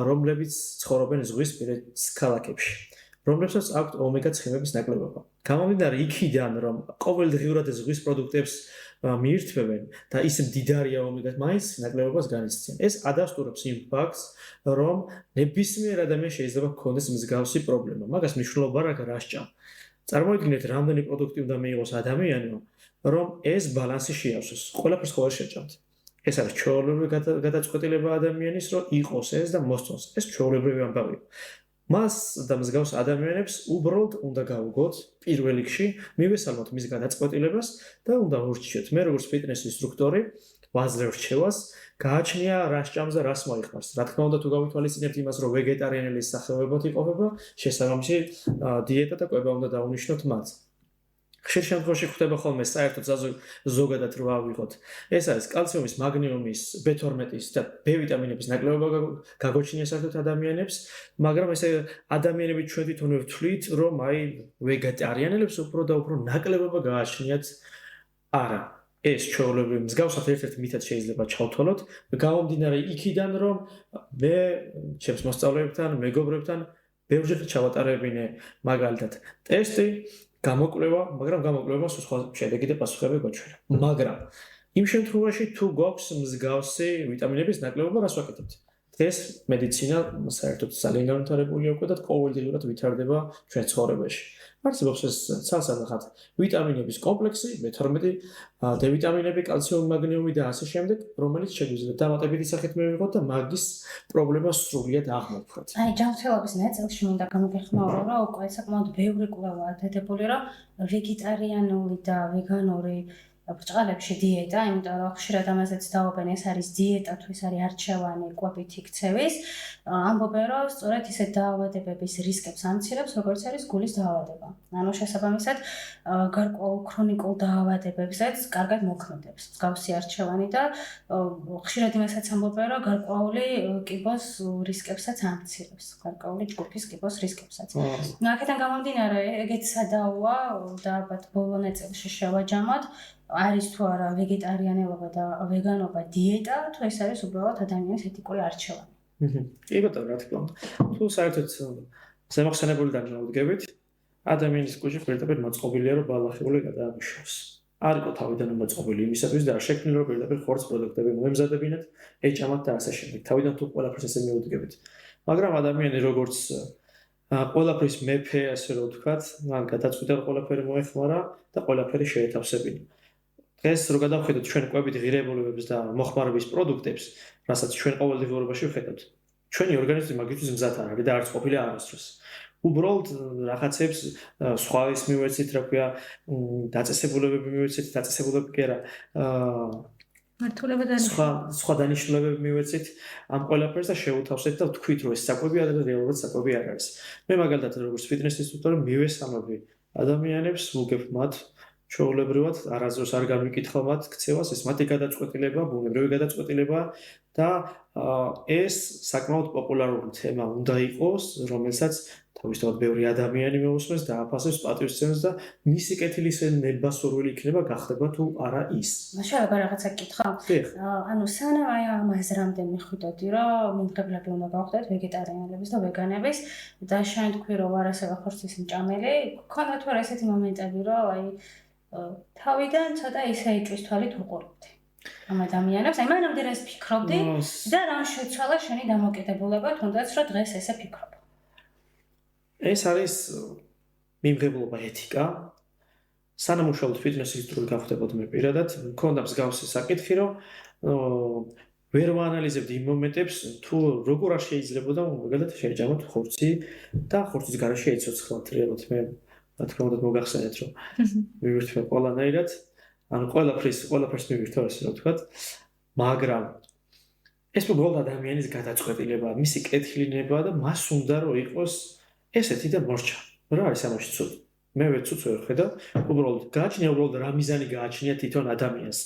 Speaker 4: რომლებიც ცხოვრობენ ზღვის პირის ქალაქებში, რომლებსაც აქვთ ომეგა ცხიმების ნაკლებობა. გამომდინარე იქიდან, რომ ყოველდღიურად ზღვის პროდუქტებს მიირთმევენ და ის მდიდარია ომეგას, მაინც ნაკლებობას განიცდიან. ეს ადასტურებს იმ ფაქტს, რომ ნებისმიერ ადამიანს შეიძლება ჰქონდეს მსგავსი პრობლემა. მაგას მნიშვნელობა რა გასჭამ. წარმოიდგინეთ, რამდენი პროდუქტი უნდა მიიღოს ადამიანმა, რომ ეს ბალანსი შეავსოს. ყველაფერს ყოველ შეჭამთ. ეს არის ჩვეულებრივი გადაწყვეტილება ადამიანის, რომ იყოს ეს და მოსწონს. ეს ჩვეულებრივი ამბავია. მას და მსგავს ადამიანებს უბრალოდ უნდა გავუგოთ პირველ რიგში, მივესალმოთ მის გადაწყვეტილებას და უნდა ურჩიოთ. მე როგორც ფიტნეს ინსტრუქტორი ვაძლევ რჩევას, გააჩნია რა სჭამს და რას მოიხმარს. რა თქმა უნდა, თუ გავითვალისწინებთ იმას, რომ ვეგეტარიანელის სახეობებად იყოფება, შესაბამისი დიეტა და კვება უნდა დავუნიშნოთ მათ. ხშირ შემთხვევაში ხდება ხოლმე საერთოდ ზოგადად რო ავიღოთ. ეს არის კალციუმის, მაგნიუმის, B12-ის და B ვიტამინების ნაკლებობა გაგოჩნია საერთოდ ადამიანებს, მაგრამ ესე ადამიანები ჩვენ თვითონვე ვთვლით, რომ აი ვეგეტარიანელებს უფრო და უფრო ნაკლებობა გააჩნიათ. არა, ეს ჩვეულებრივი მსგავსად ერთ-ერთი მითად შეიძლება ჩავთვალოთ, გამომდინარე იქიდან, რომ მე ჩემს მოსწავლეებთან, მეგობრებთან ბევრჯერ ჩავატარებინე მაგალითად ტესტი გამოკვლევა, მაგრამ გამოკვლევას სხვა შედეგი და პასუხები გვაჩვენა. მაგრამ იმ შემთხვევაში თუ გვაქვს მსგავსი ვიტამინების ნაკლებობა, რას ვაკეთებთ? დღეს მედიცინა საერთოდ ძალიან განვითარებულია უკვე და ყოველდღიურად ვითარდება ჩვენ ცხოვრებაში. არსებობს ეს ცალსახად ვიტამინების კომპლექსი, B12, D ვიტამინები, კალციუმი, მაგნიუმი და ასე შემდეგ, რომელიც შეგვიძლია დამატებითი სახით მივიღოთ და მაგის პრობლემა სრულიად აღმოფხვრათ.
Speaker 2: აი, ჯანმრთელობის ნაწილში მინდა გამოგეხმაურო, რომ უკვე საკმაოდ ბევრი კვლევაა დადებული, რომ ვეგეტარიანული და ვეგანური ბრჭყალებში დიეტა, იმიტომ რომ ხშირად ამაზეც დაობენ, ეს არის დიეტა, თუ ეს არის არჩევანი კვებით იქცევის, ამბობენ, რომ სწორედ ისეთ დაავადებების რისკებს ამცირებს, როგორც არის გულის დაავადება. ანუ შესაბამისად, გარკვეულ ქრონიკულ დაავადებებზეც კარგად მოქმედებს მსგავსი არჩევანი და ხშირად იმასაც ამბობენ, რომ გარკვეული კიბოს რისკებსაც ამცირებს, გარკვეული ჯგუფის კიბოს რისკებსაც. აქედან გამომდინარე, ეგეც სადაოა და ალბათ ბოლო ნაწილში შევაჯამოთ. არის თუ არა ვეგეტარიანელობა და ვეგანობა დიეტა, თუ ეს არის უბრალოდ ადამიანის ეთიკური არჩევანი.
Speaker 4: კი ბატონო, რა თქმა უნდა. თუ საერთოდ ზემოხსენებული დაგავდგებით, ადამიანის კუჭი პირდაპირ მოწყობილია, რომ ბალახეული გადაამუშავოს. არ იყო თავიდან მოწყობილი იმისათვის და არ შექმნილი, რომ პირდაპირ ხორცს პროდუქტები მოემზადებინათ, ეჭამათ და ასე შემდეგ. თავიდან თუ ყველაფერს ესე მიუდგებით. მაგრამ ადამიანი როგორც ყველაფრის მეფე, ასე რომ ვთქვათ, მან გადაწყვიტა ყველაფერი მოეხმარა და ყველაფერი შეეთავსებინა. დღეს რო გადავხედოთ ჩვენ კვებით ღირებულებებს და მოხმარების პროდუქტებს, რასაც ჩვენ ყოველდღიურობაში ვხედავთ, ჩვენი ორგანიზმი მაგისთვის მზად არ არის და არც ყოფილი არასდროს. უბრალოდ რაღაცებს სხვა ის მივეცით, რა ქვია, დაწესებულებები მივეცით, დაწესებულებები კი არა,
Speaker 3: მართულება და
Speaker 4: სხვა დანიშნულებები მივეცით ამ ყველაფერს და შევუთავსეთ და ვთქვით, რომ ეს საკვებია და რეალურად საკვები არ არის. მე მაგალითად როგორც ფიტნეს ინსტრუქტორი მივესალმები ადამიანებს, ვუგებ მათ ჩვეულებრივად, არასდროს არ განვიკითხავ მათ ქცევას, ეს მათი გადაწყვეტილება, ბუნებრივი გადაწყვეტილება და ეს საკმაოდ პოპულარული თემა უნდა იყოს, რომელსაც თავისთავად ბევრი ადამიანი მეусმენს და აფასებს პატივსცემს და მისი კეთილის ნებასურველი იქნება გახდება თუ არა ის.
Speaker 2: მაშაობა რაღაცა გკითხავ. ანუ სანამ აი ამ აზრამდე მიხვიდოდი, რომ მიმღებლები უნდა გავხდეთ ვეგეტარიანელების და ვეგანების და შენ თქვი, რომ არასება ხორცის მჭამელი, გქონდა თუ არა ესეთი მომენტები, რომ აი თავიდან ცოტა ისე ეჭვის თვალით უყურებდი ამ ადამიანებს, აი მანამდე რას ფიქრობდი და რა შეცვალა შენი დამოკიდებულება, თუნდაც რომ დღეს ესე ფიქრობ.
Speaker 4: ეს არის მიმღებლობა ეთიკა. სანამ უშუალოდ ფიტნეს ინსტრუქტორი გავხდებოდ მე პირადად, მქონდა მსგავსი საკითხი, რომ ვერ ვაანალიზებდი იმ მომენტებს, თუ როგორ არ შეიძლებოდა მაგალითად შეეჭამოთ ხორცი და ხორცის გარეშე ეცოცხლოთ რეალურად მე რა თქმა უნდა მოგახსენეთ, რომ მივირთვე ყველანაირად, ანუ ყველაფერს მივირთვე, ასე რომ ვთქვათ, მაგრამ ეს უბრალოდ ადამიანის გადაწყვეტილება, მისი კეთილინება და მას უნდა რომ იყოს ესეთი და მორჩა. რა არის ამაში ცუდი? მე ვერ ცუდს ვერ ხედავ, უბრალოდ გააჩნია რა მიზანი გააჩნია თვითონ ადამიანს.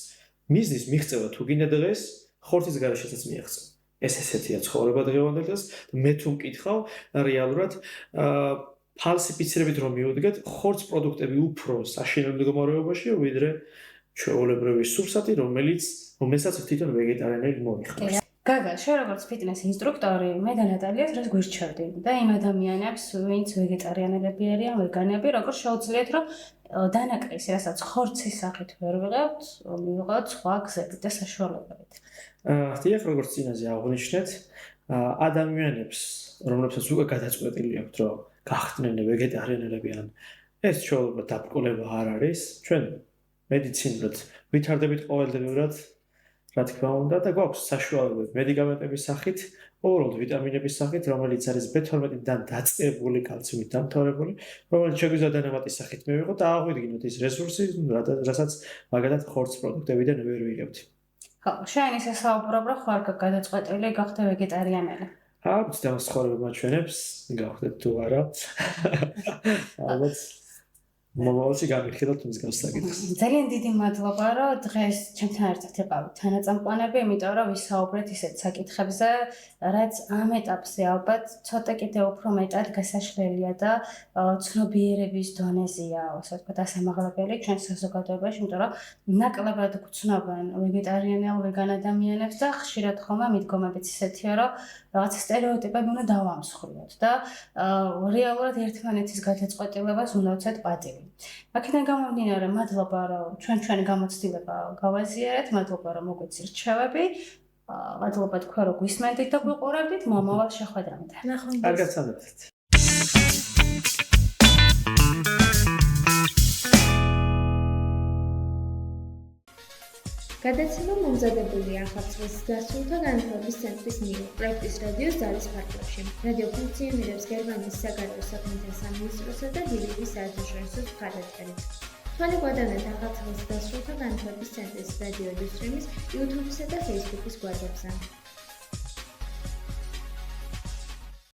Speaker 4: მიზნის მიღწევა თუ გინდა დღეს, ხორცის გარეშეც მიაღწევ. ეს ესეთია ცხოვრება დღევანდელ დღეს. მე თუ მკითხავ, რეალურად ფალსიფიცირებით რომ მივუდგეთ, ხორც პროდუქტები უფრო საშინელ მდგომარეობაშია, ვიდრე ჩვეულებრივი სურსათი, რომელსაც თვითონ ვეგეტარიანელი მოიხმარს.
Speaker 2: გაგა, შენ როგორც ფიტნეს ინსტრუქტორი, მე და ნატალიას რას გვირჩევდი და იმ ადამიანებს, ვინც ვეგეტარიანელები არიან, ვეგანები, როგორ შეუძლიათ, რომ დანაკრისი, რასაც ხორცის სახით ვერ ვიღებთ, მივიღოთ სხვა გზებით და საშუალებებით.
Speaker 4: ხდიახ, როგორც წინაზე აღვნიშნეთ, ადამიანებს, რომლებსაც უკვე გადაწყვეტილი აქვთ, რომ გახდნენ ვეგეტარიანელები ან ეს ჩვეულებრივ დაბრკოლება არ არის. ჩვენ მედიცინურად ვითარდებით ყოველდღიურად, რა თქმა უნდა, და გვაქვს საშუალებები მედიკამენტების სახით, უბრალოდ ვიტამინების სახით, რომელიც არის B12-დან დაწყებული, კალციუმით დამთავრებული, რომელიც შეგვიძლია დანამატის სახით მივიღოთ და აღვიდგინოთ ის რესურსი, რასაც მაგალითად ხორცს პროდუქტებიდან ვერ ვიღებთ.
Speaker 2: ხო, შენ ისე საუბრობ, რომ ხარ გადაწყვეტილი გახდე ვეგეტარიანელი.
Speaker 4: აუცილებლად ამას ცხოვრება მაჩვენებს, გავხდეთ თუ არა. ალბათ მომავალში გამიხილოთ მის გასაკეთებას.
Speaker 2: ძალიან დიდი მადლობა, რომ დღეს ჩემთან ერთად იყავით თანაწამყვანები, იმიტომ რომ ვისაუბრეთ ისეთ საკითხებზე, რაც ამ ეტაპზე ალბათ ცოტა კიდევ უფრო მეტად გასაშლელია და ცნობიერების დონეზეა, ასე ვთქვათ, ასამაღლებელი ჩვენ საზოგადოებაში, იმიტომ რომ ნაკლებად გვცნობენ ვეგეტარიანელ, ვეგან ადამიანებს და ხშირად ხომ მიდგომებიც ისეთია, რომ რაღაც სტერეოტიპები უნდა დავამსხვრიოთ და რეალურად ერთმანეთის გადაწყვეტილებას უნდა ვცეთ პატივი. აქედან გამომდინარე, მადლობა, რომ ჩვენი გამოცდილება გავაზიარეთ, მადლობა, რომ მოგვეცი რჩევები, მადლობა თქვენ, რომ გვისმენთ და გვიყურებთ, მომავალ შეხვედრამდე.
Speaker 3: ნახვამდის.
Speaker 4: კარგად სანადეთ.
Speaker 1: გადაცემა მომზადებულია ახალწლის დასრულთა განათლების ცენტრის მიერ პროექტის რადიოს ძალის ფარგლებში. რადიო ფუნქციონირებს გერმანიის საგარეო საქმეთა სამინისტროსა და დილების საერთაშორისო მხარდაჭერით. თვალე გვადანეთ ახალწლის დასრულთა განათლების ცენტრის რადიო დისტრიმის YouTube-სა და Facebook-ის გვერდებზე.